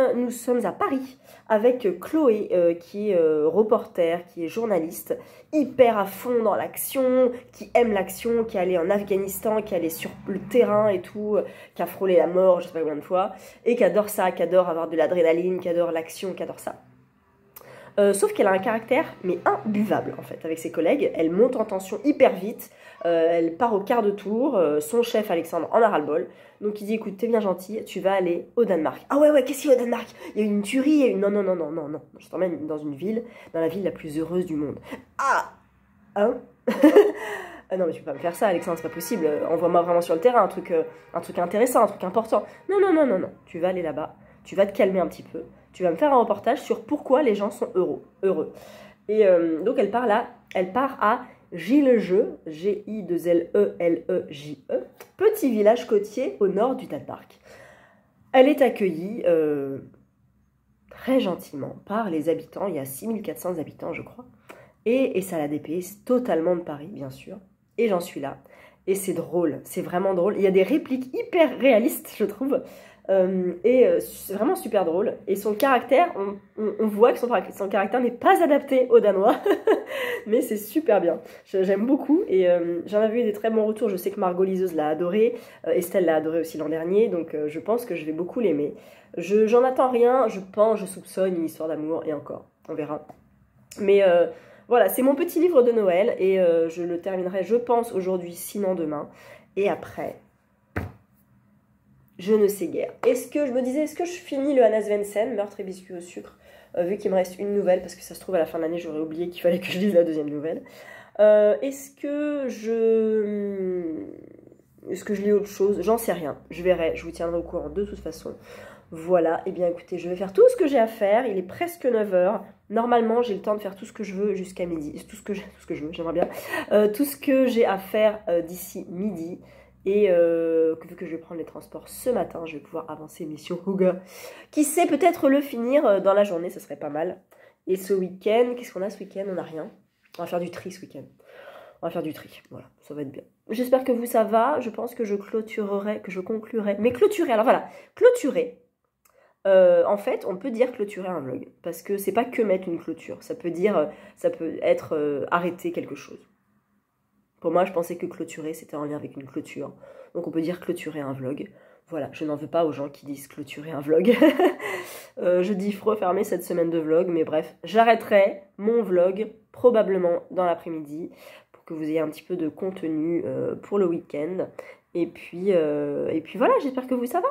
à Paris avec Chloé, qui est reporter, qui est journaliste, hyper à fond dans l'action, qui aime l'action, qui est allée en Afghanistan, qui est allée sur le terrain et tout, qui a frôlé la mort, je sais pas combien de fois, et qui adore ça, qui adore avoir de l'adrénaline, qui adore l'action, qui adore ça. Sauf qu'elle a un caractère, mais imbuvable en fait, avec ses collègues. Elle monte en tension hyper vite, elle part au quart de tour, son chef Alexandre en a ras-le-bol. Donc il dit, écoute, t'es bien gentil, tu vas aller au Danemark. Ah ouais, qu'est-ce qu'il y a au Danemark? Il y a eu une tuerie, il y a eu... Non, je t'emmène dans une ville, dans la ville la plus heureuse du monde. Ah hein. Ah non, mais tu peux pas me faire ça, Alexandre, c'est pas possible. Envoie-moi vraiment sur le terrain, un truc intéressant, un truc important. Non, tu vas aller là-bas, tu vas te calmer un petit peu. Tu vas me faire un reportage sur pourquoi les gens sont heureux. Et donc elle part à Gilleleje, G-I-2-L-E-L-E-J-E, petit village côtier au nord du Danemark. Elle est accueillie très gentiment par les habitants, il y a 6400 habitants je crois, et ça la dépasse totalement de Paris bien sûr, et j'en suis là. Et c'est drôle, c'est vraiment drôle, il y a des répliques hyper réalistes je trouve, c'est vraiment super drôle. Et son caractère, on voit que son caractère n'est pas adapté aux Danois, mais c'est super bien. J'aime beaucoup et j'en avais eu des très bons retours. Je sais que Margot Liseuse l'a adoré, Estelle l'a adoré aussi l'an dernier, donc je pense que je vais beaucoup l'aimer. J'en attends rien, je soupçonne une histoire d'amour et encore, on verra. Mais voilà, c'est mon petit livre de Noël et je le terminerai, je pense, aujourd'hui, sinon demain. Et après... je ne sais guère. Est-ce que je finis le Hanna Svensson, Meurtre et biscuits au sucre, vu qu'il me reste une nouvelle, parce que ça se trouve à la fin de l'année, j'aurais oublié qu'il fallait que je lise la deuxième nouvelle. Est-ce que je lis autre chose? J'en sais rien. Je verrai, je vous tiendrai au courant de toute façon. Voilà, et bien écoutez, je vais faire tout ce que j'ai à faire. Il est presque 9 h. Normalement, j'ai le temps de faire tout ce que je veux jusqu'à midi. Tout ce que je veux, j'aimerais bien. Tout ce que j'ai à faire d'ici midi. Et vu que je vais prendre les transports ce matin, je vais pouvoir avancer Mission Huga. Qui sait peut-être le finir dans la journée, ça serait pas mal. Et ce week-end, qu'est-ce qu'on a ce week-end? On n'a rien. On va faire du tri ce week-end. On va faire du tri, voilà, ça va être bien. J'espère que vous, ça va. Je pense que je conclurai. Mais clôturer, alors voilà, clôturer. En fait, on peut dire clôturer un vlog. Parce que c'est pas que mettre une clôture. Ça peut être arrêter quelque chose. Pour moi, je pensais que clôturer, c'était en lien avec une clôture. Donc on peut dire clôturer un vlog. Voilà, je n'en veux pas aux gens qui disent clôturer un vlog. Je dis refermer cette semaine de vlog, mais bref, j'arrêterai mon vlog probablement dans l'après-midi pour que vous ayez un petit peu de contenu pour le week-end. Et puis voilà, j'espère que vous, ça va.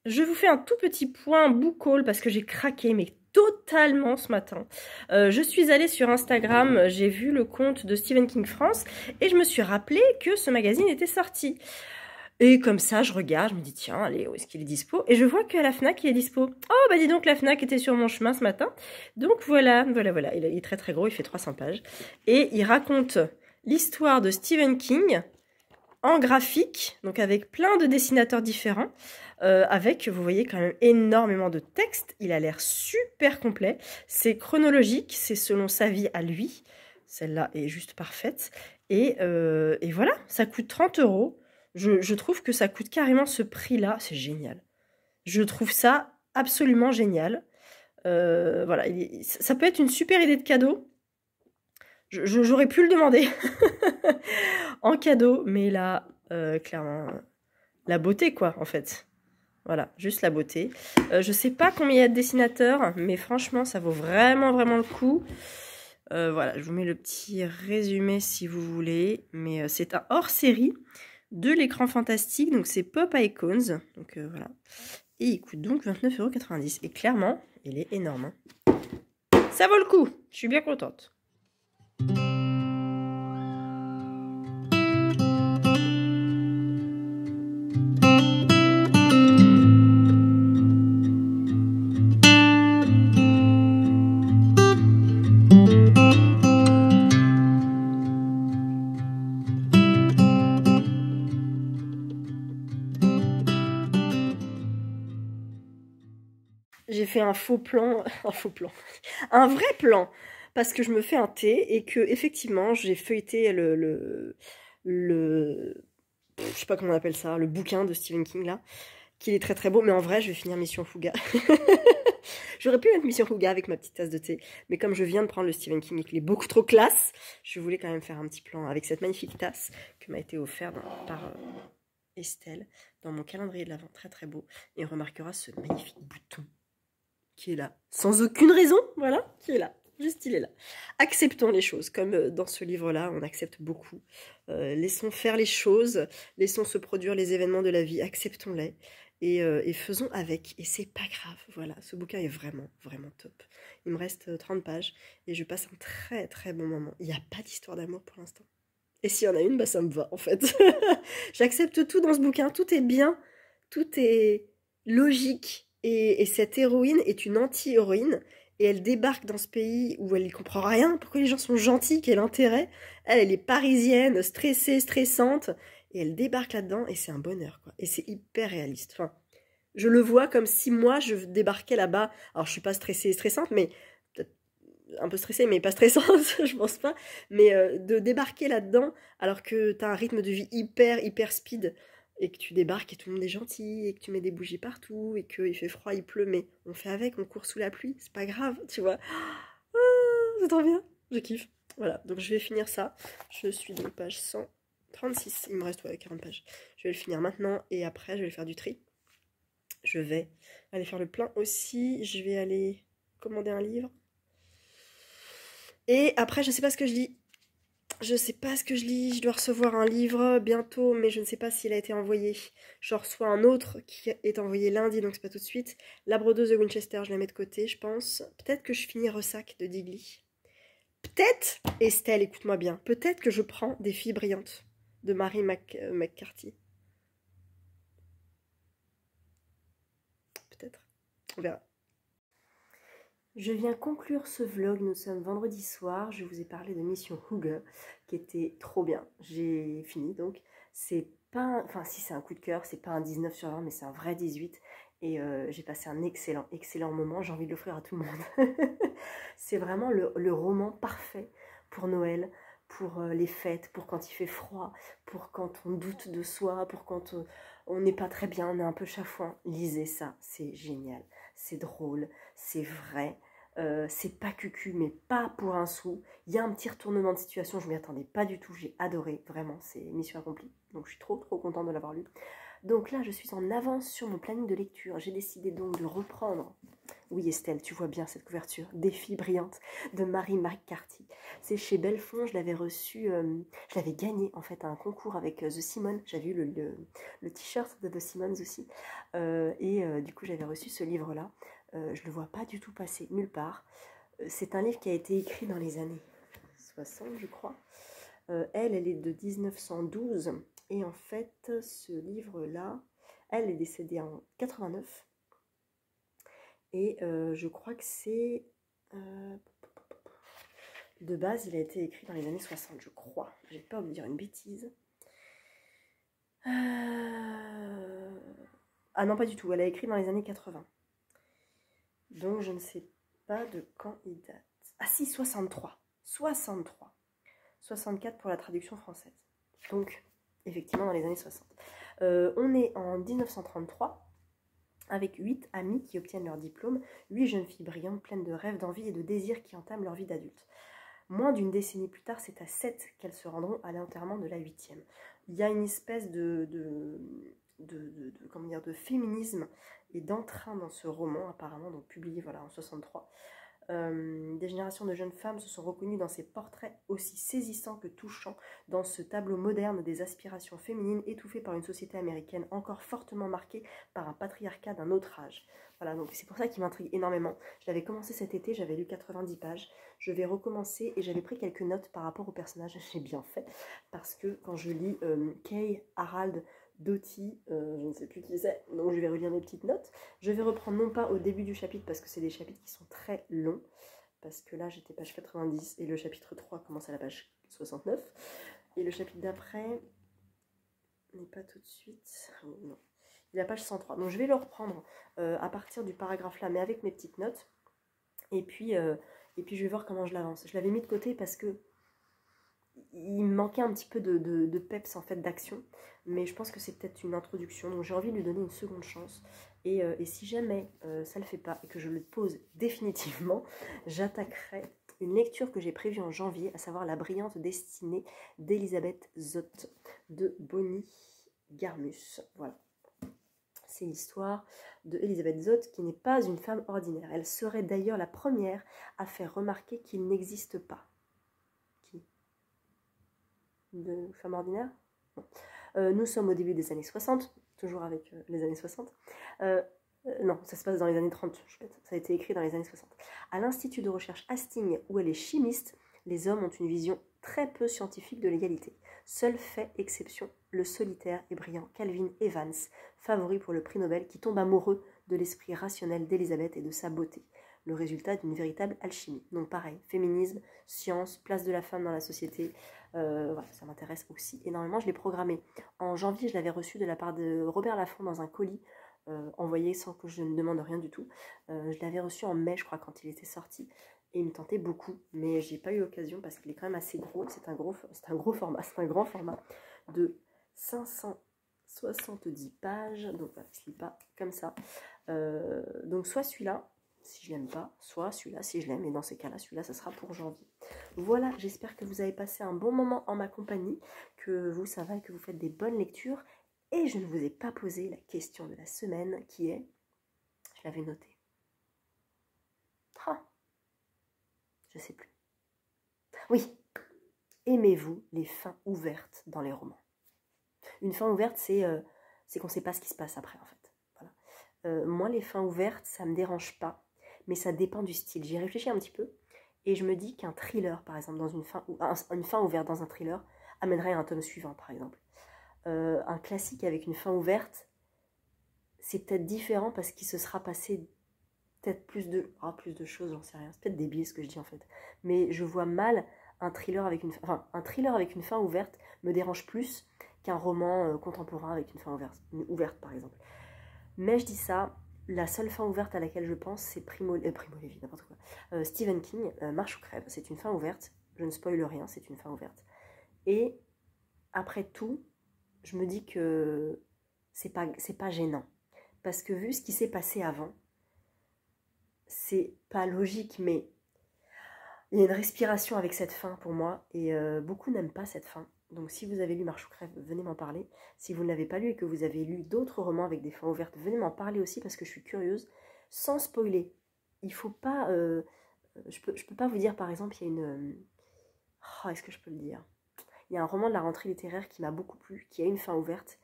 Je vous fais un tout petit point book haul parce que j'ai craqué, mais totalement ce matin. Je suis allée sur Instagram, j'ai vu le compte de Stephen King France et je me suis rappelé que ce magazine était sorti. Et comme ça, je regarde, je me dis tiens, allez, où est-ce qu'il est dispo? Et je vois qu'à la Fnac, il est dispo. Oh, bah dis donc, la Fnac était sur mon chemin ce matin. Donc voilà. Il est très très gros, il fait 300 pages. Et il raconte l'histoire de Stephen King en graphique, donc avec plein de dessinateurs différents. Avec, vous voyez, quand même énormément de textes. Il a l'air super complet. C'est chronologique, c'est selon sa vie à lui. Celle-là est juste parfaite. Et voilà, ça coûte 30 €. Je trouve que ça coûte carrément ce prix-là. C'est génial. Je trouve ça absolument génial. Voilà, ça peut être une super idée de cadeau. J'aurais pu le demander en cadeau, mais là, clairement, la beauté, quoi, en fait. Voilà, juste la beauté. Je sais pas combien il y a de dessinateurs, mais franchement, ça vaut vraiment, vraiment le coup. Voilà, je vous mets le petit résumé si vous voulez. Mais c'est un hors-série de l'écran fantastique. Donc, c'est Pop Icons. Donc, voilà. Et il coûte donc 29,90 €. Et clairement, il est énorme. Hein. Ça vaut le coup. Je suis bien contente. J'ai fait un faux plan, un vrai plan, parce que je me fais un thé et que effectivement j'ai feuilleté je sais pas comment on appelle ça, le bouquin de Stephen King là, qui est très très beau, mais en vrai je vais finir Mission Fouga. J'aurais pu mettre Mission Fouga avec ma petite tasse de thé, mais comme je viens de prendre le Stephen King et qu'il est beaucoup trop classe, je voulais quand même faire un petit plan avec cette magnifique tasse que m'a été offerte par Estelle dans mon calendrier de l'Avent, très très beau, et on remarquera ce magnifique bouton qui est là, sans aucune raison, voilà, qui est là, juste il est là. Acceptons les choses, comme dans ce livre-là, on accepte beaucoup. Laissons faire les choses, laissons se produire les événements de la vie, acceptons-les, et faisons avec, et c'est pas grave, voilà, ce bouquin est vraiment, vraiment top. Il me reste 30 pages, et je passe un très très bon moment. Il n'y a pas d'histoire d'amour pour l'instant. Et s'il y en a une, bah ça me va, en fait. J'accepte tout dans ce bouquin, tout est bien, tout est logique. Et cette héroïne est une anti-héroïne, et elle débarque dans ce pays où elle ne comprend rien, pourquoi les gens sont gentils, quel intérêt. Elle est parisienne, stressée, stressante, et elle débarque là-dedans, et c'est un bonheur, quoi. Et c'est hyper réaliste. Enfin, je le vois comme si moi, je débarquais là-bas. Alors, je suis pas stressée et stressante, mais peut-être un peu stressée, mais pas stressante, je pense pas. Mais de débarquer là-dedans, alors que tu as un rythme de vie hyper, hyper speed, et que tu débarques et tout le monde est gentil, et que tu mets des bougies partout, et qu'il fait froid, il pleut, mais on fait avec, on court sous la pluie, c'est pas grave, tu vois. Ah, c'est trop bien, je kiffe. Voilà, donc je vais finir ça. Je suis donc page 136, il me reste 40 pages. Je vais le finir maintenant, et après je vais faire du tri. Je vais aller faire le plein aussi, je vais aller commander un livre. Et après, je sais pas ce que je lis. Je sais pas ce que je lis, je dois recevoir un livre bientôt, mais je ne sais pas s'il a été envoyé. Je reçois un autre qui est envoyé lundi, donc c'est pas tout de suite. La brodeuse de Winchester, je la mets de côté, je pense. Peut-être que je finis Ressac de Digli. Peut-être, Estelle, écoute-moi bien, peut-être que je prends Des filles brillantes de Mary McCarthy. Peut-être, on verra. Je viens conclure ce vlog, nous sommes vendredi soir, je vous ai parlé de Mission Hooga, qui était trop bien. J'ai fini donc, c'est pas, enfin si c'est un coup de cœur, c'est pas un 19 sur 20, mais c'est un vrai 18. Et j'ai passé un excellent, excellent moment, j'ai envie de l'offrir à tout le monde. C'est vraiment le roman parfait pour Noël, pour les fêtes, pour quand il fait froid, pour quand on doute de soi, pour quand on n'est pas très bien, on est un peu chafouin. Lisez ça, c'est génial, c'est drôle, c'est vrai. C'est pas cucu, mais pas pour un sou. Il y a un petit retournement de situation, je m'y attendais pas du tout, j'ai adoré, vraiment, c'est mission accomplie. Donc je suis trop trop contente de l'avoir lu. Donc là, je suis en avance sur mon planning de lecture. J'ai décidé donc de reprendre, oui Estelle, tu vois bien cette couverture, Des filles brillantes de Mary McCarthy. C'est chez Belfond, je l'avais reçu, je l'avais gagné en fait à un concours avec The Simone. J'avais eu le t-shirt de The Simons aussi. Du coup, j'avais reçu ce livre-là. Je le vois pas du tout passer nulle part. C'est un livre qui a été écrit dans les années 60, je crois. Elle est de 1912. Et en fait, ce livre-là, elle est décédée en 89. Et je crois que c'est... de base, il a été écrit dans les années 60, je crois. J'ai peur de dire une bêtise. Ah non, pas du tout. Elle a écrit dans les années 80. Donc, je ne sais pas de quand il date. Ah si, 63. 63. 64 pour la traduction française. Donc, effectivement, dans les années 60. On est en 1933, avec 8 amis qui obtiennent leur diplôme, 8 jeunes filles brillantes, pleines de rêves, d'envie et de désirs qui entament leur vie d'adulte. Moins d'une décennie plus tard, c'est à 7 qu'elles se rendront à l'enterrement de la 8e. Il y a une espèce comment dire, de féminisme et d'entrain dans ce roman, apparemment, donc publié voilà, en 63. Des générations de jeunes femmes se sont reconnues dans ces portraits aussi saisissants que touchants, dans ce tableau moderne des aspirations féminines étouffées par une société américaine encore fortement marquée par un patriarcat d'un autre âge. Voilà, donc c'est pour ça qu'il m'intrigue énormément. Je l'avais commencé cet été, j'avais lu 90 pages. Je vais recommencer et j'avais pris quelques notes par rapport au personnage. J'ai bien fait, parce que quand je lis Kay Harald Doughty, je ne sais plus qui c'est, donc je vais relire mes petites notes. Je vais reprendre non pas au début du chapitre, parce que c'est des chapitres qui sont très longs, parce que là j'étais page 90 et le chapitre 3 commence à la page 69. Et le chapitre d'après n'est pas tout de suite. Oh, non. Il est à page 103. Donc je vais le reprendre à partir du paragraphe là, mais avec mes petites notes. Et puis je vais voir comment je l'avance. Je l'avais mis de côté parce que il me manquait un petit peu de peps en fait, d'action, mais je pense que c'est peut-être une introduction, donc j'ai envie de lui donner une seconde chance, et si jamais ça ne le fait pas et que je le pose définitivement, j'attaquerai une lecture que j'ai prévue en janvier, à savoir La brillante destinée d'Elisabeth Zott de Bonnie Garmus. Voilà. C'est l'histoire de Elisabeth Zott, qui n'est pas une femme ordinaire. Elle serait d'ailleurs la première à faire remarquer qu'il n'existe pas. De femme ordinaire. Nous sommes au début des années 60, toujours avec les années 60. Non, ça se passe dans les années 30, je suis bête. Ça a été écrit dans les années 60. À l'Institut de recherche Hastings, où elle est chimiste, les hommes ont une vision très peu scientifique de l'égalité. Seul fait exception, le solitaire et brillant Calvin Evans, favori pour le prix Nobel, qui tombe amoureux de l'esprit rationnel d'Elisabeth et de sa beauté. Le résultat d'une véritable alchimie. Donc pareil, féminisme, science, place de la femme dans la société, voilà, ça m'intéresse aussi énormément. Je l'ai programmé en janvier, je l'avais reçu de la part de Robert Laffont dans un colis, envoyé sans que je ne demande rien du tout. Je l'avais reçu en mai, je crois, quand il était sorti, et il me tentait beaucoup, mais j'ai pas eu l'occasion parce qu'il est quand même assez gros. C'est un gros format, c'est un grand format de 570 pages, donc voilà, il se lit pas comme ça. Donc soit celui-là, si je l'aime pas, soit celui-là si je l'aime, et dans ces cas-là, celui-là, ça sera pour janvier. Voilà, j'espère que vous avez passé un bon moment en ma compagnie, que vous, ça va et que vous faites des bonnes lectures, et je ne vous ai pas posé la question de la semaine, qui est, je l'avais notée. Ah, je sais plus. Oui, aimez-vous les fins ouvertes dans les romans? Une fin ouverte, c'est qu'on ne sait pas ce qui se passe après, en fait. Voilà. Moi, les fins ouvertes, ça ne me dérange pas, mais ça dépend du style. J'y réfléchis un petit peu, et je me dis qu'un thriller, par exemple, dans une fin ouverte dans un thriller, amènerait à un tome suivant, par exemple. Un classique avec une fin ouverte, c'est peut-être différent parce qu'il se sera passé peut-être plus de choses, j'en sais rien. C'est peut-être débile ce que je dis en fait. Mais je vois mal un thriller avec une fin ouverte me dérange plus qu'un roman contemporain avec une fin ouverte par exemple. Mais je dis ça, la seule fin ouverte à laquelle je pense, c'est Primo Levi, n'importe quoi. Stephen King, Marche ou crève, c'est une fin ouverte. Je ne spoile rien, c'est une fin ouverte. Et après tout, je me dis que c'est pas gênant. Parce que vu ce qui s'est passé avant, c'est pas logique, mais il y a une respiration avec cette fin pour moi, et beaucoup n'aiment pas cette fin. Donc si vous avez lu Marche ou crève, venez m'en parler. Si vous ne l'avez pas lu et que vous avez lu d'autres romans avec des fins ouvertes, venez m'en parler aussi parce que je suis curieuse, sans spoiler. Il faut pas... je peux pas vous dire, par exemple, il y a une... est-ce que je peux le dire? Il y a un roman de la rentrée littéraire qui m'a beaucoup plu, qui a une fin ouverte,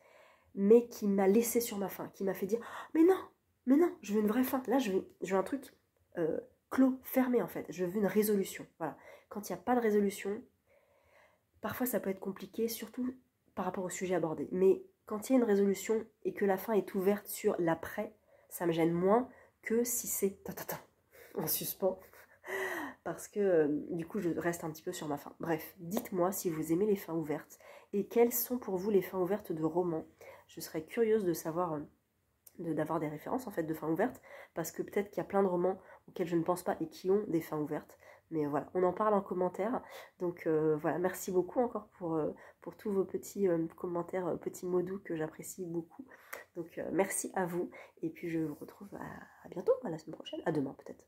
mais qui m'a laissé sur ma faim, qui m'a fait dire « mais non, je veux une vraie fin. Là, je veux un truc clos, fermé en fait. Je veux une résolution. » Voilà. Quand il n'y a pas de résolution, parfois ça peut être compliqué, surtout par rapport au sujet abordé. Mais quand il y a une résolution et que la fin est ouverte sur l'après, ça me gêne moins que si c'est en suspens. Parce que du coup je reste un petit peu sur ma fin. Bref, dites-moi si vous aimez les fins ouvertes et quelles sont pour vous les fins ouvertes de romans. Je serais curieuse de savoir, d'avoir des références en fait de fins ouvertes, parce que peut-être qu'il y a plein de romans auxquels je ne pense pas et qui ont des fins ouvertes. Mais voilà, on en parle en commentaire. Donc voilà, merci beaucoup encore pour tous vos petits commentaires, petits mots doux que j'apprécie beaucoup. Donc merci à vous, et puis je vous retrouve à bientôt, à la semaine prochaine, à demain peut-être.